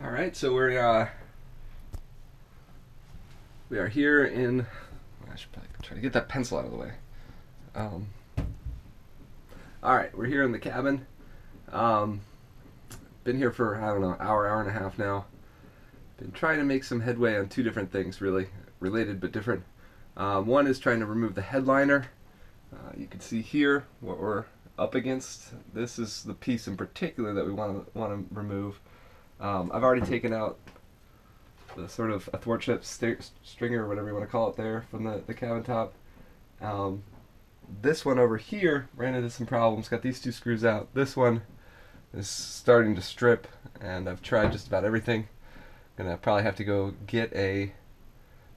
All right, so we are here in. I should probably try to get that pencil out of the way. All right, we're here in the cabin. Been here for, I don't know, hour and a half now. Been trying to make some headway on two different things, really related but different. One is trying to remove the headliner. You can see here what we're up against. This is the piece in particular that we want to remove. I've already taken out the sort of athwartship stringer, or whatever you want to call it, there from the cabin top. This one over here ran into some problems, got these two screws out. This one is starting to strip, and I've tried just about everything. Gonna probably have to go get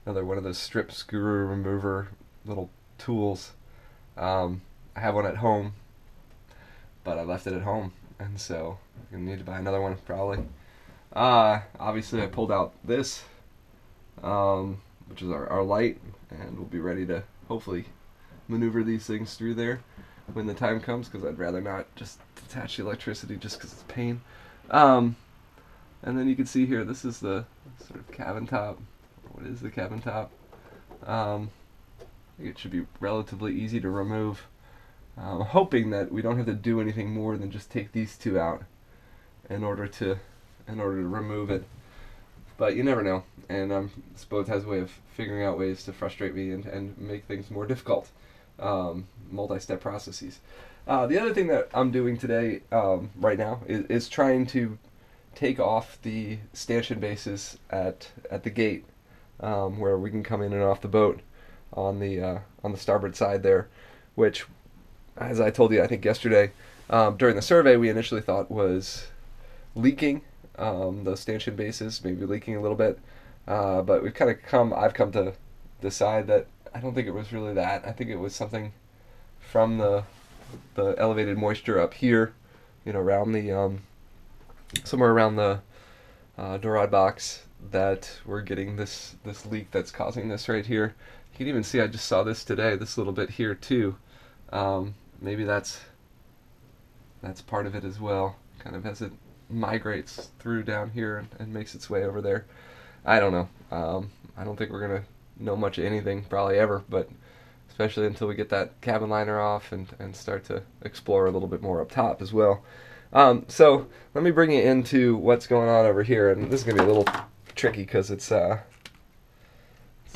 another one of those strip screw remover little tools. I have one at home, but I left it at home, and so I'm gonna need to buy another one probably. Obviously I pulled out this, which is our light, and we'll be ready to hopefully maneuver these things through there when the time comes, because I'd rather not just detach the electricity just because it's pain. And then you can see here, this is the sort of cabin top. What is the cabin top? It should be relatively easy to remove. Hoping that we don't have to do anything more than just take these two out in order to remove it. But you never know, and this boat has a way of figuring out ways to frustrate me and make things more difficult. Multi-step processes. The other thing that I'm doing today, right now, is trying to take off the stanchion bases at the gate, where we can come in and off the boat on the starboard side there, which, as I told you I think yesterday, during the survey we initially thought was leaking. Those stanchion bases maybe leaking a little bit, but I've come to decide that I don't think it was really that. I think it was something from the elevated moisture up here, around the somewhere around the door rod box, that we're getting this leak that's causing this right here. You can even see, I just saw this today, this little bit here too. Maybe that's part of it as well, kind of as it migrates through down here and makes its way over there. I don't know. I don't think we're gonna know much of anything probably ever, but especially until we get that cabin liner off and start to explore a little bit more up top as well. So let me bring you into what's going on over here, and this is gonna be a little tricky because it's a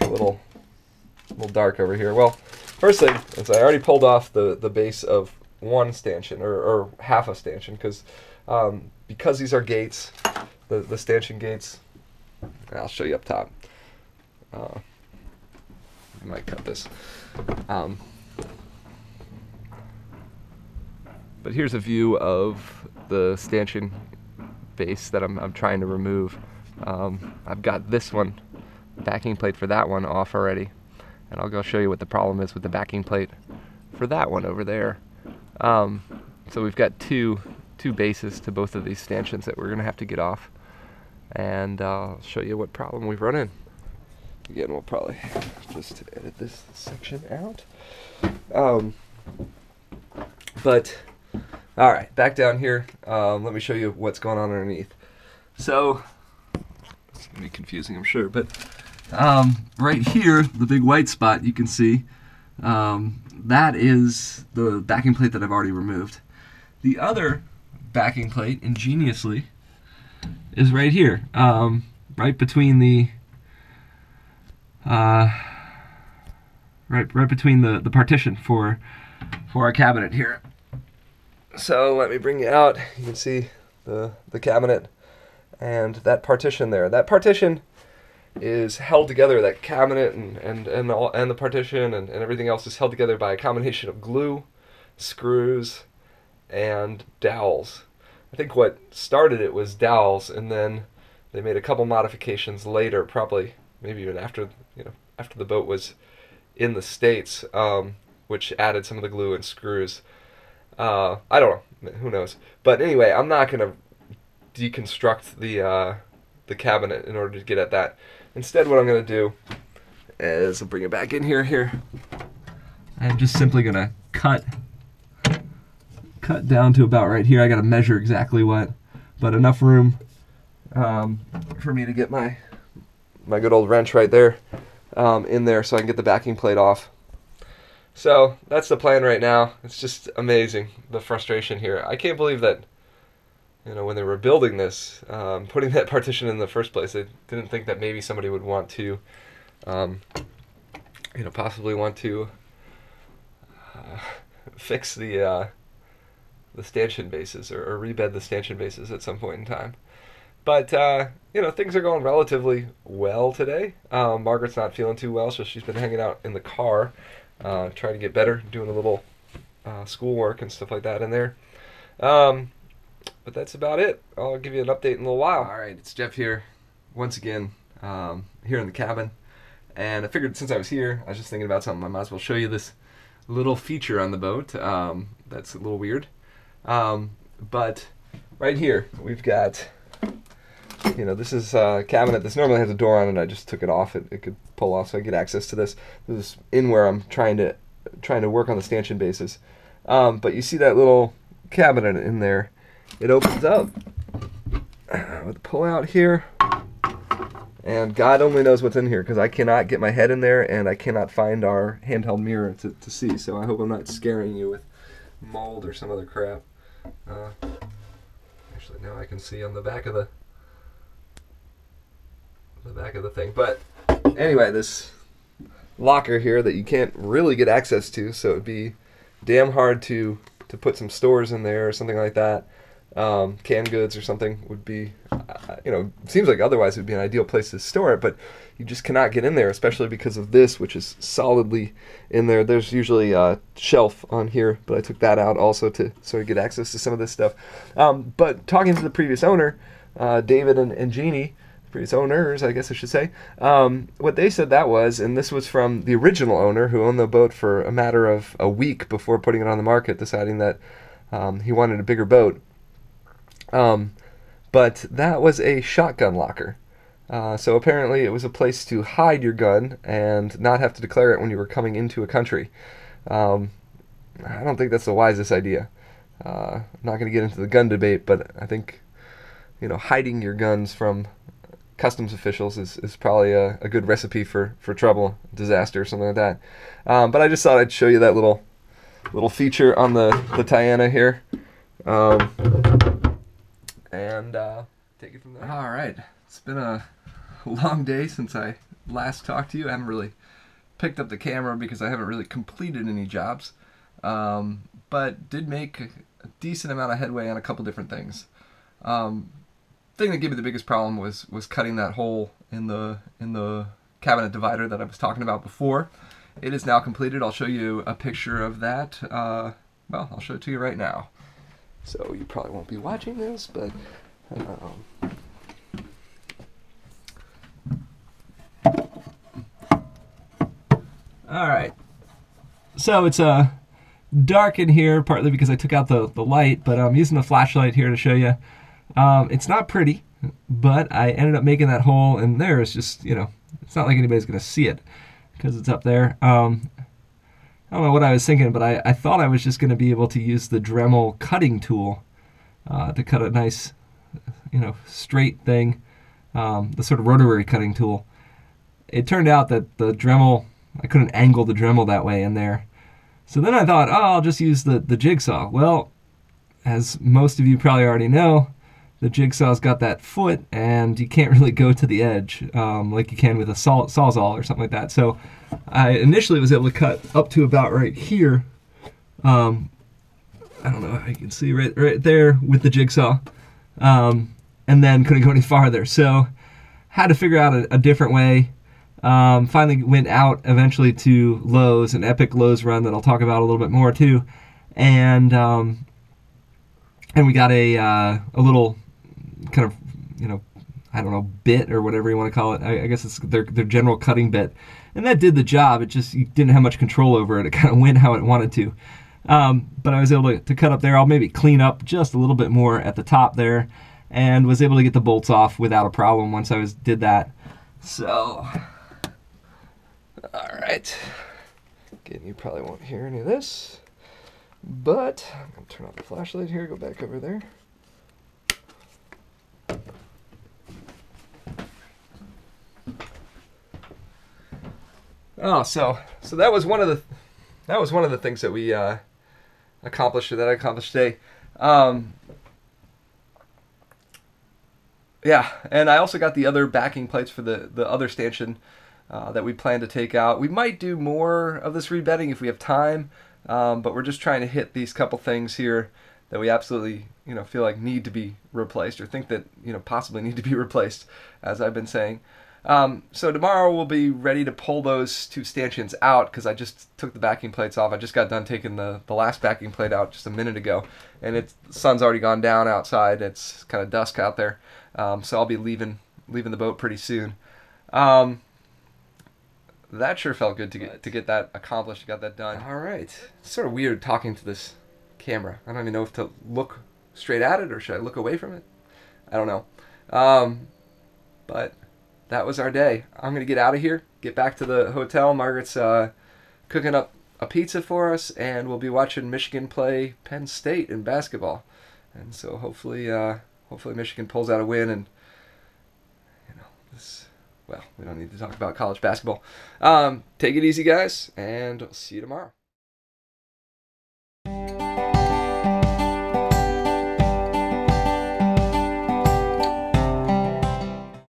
little dark over here. Well, first thing is I already pulled off the base of one stanchion, or half a stanchion, because these are gates, the stanchion gates. I'll show you up top. I might cut this. But here's a view of the stanchion base that I'm trying to remove. I've got this one, backing plate for that one, off already, and I'll go show you what the problem is with the backing plate for that one over there. So we've got two bases to both of these stanchions that we're gonna have to get off, and I'll show you what problem we've run in. Again, we'll probably just edit this section out. But all right, back down here. Let me show you what's going on underneath. So it's gonna be confusing, I'm sure, but right here, the big white spot you can see, that is the backing plate that I've already removed. The other backing plate, ingeniously, is right here, right between the right between the partition for our cabinet here. So let me bring you out. You can see the cabinet and that partition there. That partition is held together. That cabinet and the partition and everything else is held together by a combination of glue, screws, and dowels. I think what started it was dowels, and then they made a couple modifications later, probably maybe even after the boat was in the States, which added some of the glue and screws. I don't know, who knows? But anyway, I'm not gonna deconstruct the cabinet in order to get at that. Instead, what I'm gonna do is I'll bring it back in here. I'm just simply gonna cut down to about right here. I gotta measure exactly what, but enough room for me to get my good old wrench right there in there so I can get the backing plate off. So that's the plan right now. It's just amazing, the frustration here. I can't believe that, you know, when they were building this, putting that partition in the first place, they didn't think that maybe somebody would want to, you know, possibly want to fix the stanchion bases or rebed the stanchion bases at some point in time. But, you know, things are going relatively well today. Margaret's not feeling too well, so she's been hanging out in the car, trying to get better, doing a little schoolwork and stuff like that in there. But that's about it. I'll give you an update in a little while. All right, it's Jeff here, once again, here in the cabin. And I figured since I was here, I was just thinking about something. I might as well show you this little feature on the boat. That's a little weird. But right here, we've got, you know, this is a cabinet. This normally has a door on it. I just took it off. It could pull off so I get access to this. This is in where I'm trying to work on the stanchion bases. But you see that little cabinet in there. It opens up with a pull out here. And God only knows what's in here because I cannot get my head in there and I cannot find our handheld mirror to see. So I hope I'm not scaring you with mold or some other crap. Actually, now I can see on the back of the thing. But anyway, this locker here that you can't really get access to, so it'd be damn hard to put some stores in there or something like that. Canned goods or something would be, you know, seems like otherwise it would be an ideal place to store it, but you just cannot get in there, especially because of this, which is solidly in there. There's usually a shelf on here, but I took that out also to sort of get access to some of this stuff. But talking to the previous owner, David and Jeannie, previous owners, I guess I should say, what they said that was, and this was from the original owner who owned the boat for a matter of a week before putting it on the market, deciding that he wanted a bigger boat. But that was a shotgun locker. So apparently it was a place to hide your gun and not have to declare it when you were coming into a country. I don't think that's the wisest idea. I'm not going to get into the gun debate, but I think, you know, hiding your guns from customs officials is probably a good recipe for trouble, disaster, or something like that. But I just thought I'd show you that little feature on the Tiana here. And take it from there. All right, it's been a long day since I last talked to you. I haven't really picked up the camera because I haven't really completed any jobs, but did make a decent amount of headway on a couple different things. Thing that gave me the biggest problem was cutting that hole in the cabinet divider that I was talking about before. It is now completed. I'll show you a picture of that. Well, I'll show it to you right now. So you probably won't be watching this, but all right. So it's dark in here, partly because I took out the light, but I'm using the flashlight here to show you. It's not pretty, but I ended up making that hole, and there it's just, you know, it's not like anybody's going to see it because it's up there. I don't know what I was thinking, but I thought I was just going to be able to use the Dremel cutting tool to cut a nice, you know, straight thing, the sort of rotary cutting tool. It turned out that the Dremel, I couldn't angle the Dremel that way in there. So then I thought, oh, I'll just use the jigsaw. Well, as most of you probably already know, the jigsaw's got that foot, and you can't really go to the edge like you can with a sawzall or something like that. So I initially was able to cut up to about right here. I don't know if you can see right there with the jigsaw, and then couldn't go any farther. So had to figure out a different way. Finally went out eventually to Lowe's, an epic Lowe's run that I'll talk about a little bit more too, and we got a little kind of, you know, I don't know, bit or whatever you want to call it. I guess it's their general cutting bit, and that did the job. It just, you didn't have much control over it. It kind of went how it wanted to. But I was able to cut up there. I'll maybe clean up just a little bit more at the top there, and was able to get the bolts off without a problem once I did that. So, all right. Again, you probably won't hear any of this, but I'm going to turn off the flashlight here, go back over there. Oh, so that was one of the things that we accomplished, or that I accomplished today. Yeah, and I also got the other backing plates for the other stanchion that we plan to take out. We might do more of this rebedding if we have time, but we're just trying to hit these couple things here that we absolutely, feel like need to be replaced, or think that, possibly need to be replaced, as I've been saying. So tomorrow we'll be ready to pull those two stanchions out, because I just took the backing plates off. I just got done taking the last backing plate out just a minute ago, and the sun's already gone down outside. It's kind of dusk out there, so I'll be leaving the boat pretty soon. That sure felt good to get that accomplished, got that done. All right. It's sort of weird talking to this camera. I don't even know if to look straight at it or should I look away from it. I don't know. But that was our day. I'm going to get out of here, get back to the hotel. Margaret's cooking up a pizza for us, and we'll be watching Michigan play Penn State in basketball. And so hopefully Michigan pulls out a win, and well, we don't need to talk about college basketball. Take it easy, guys, and I'll see you tomorrow.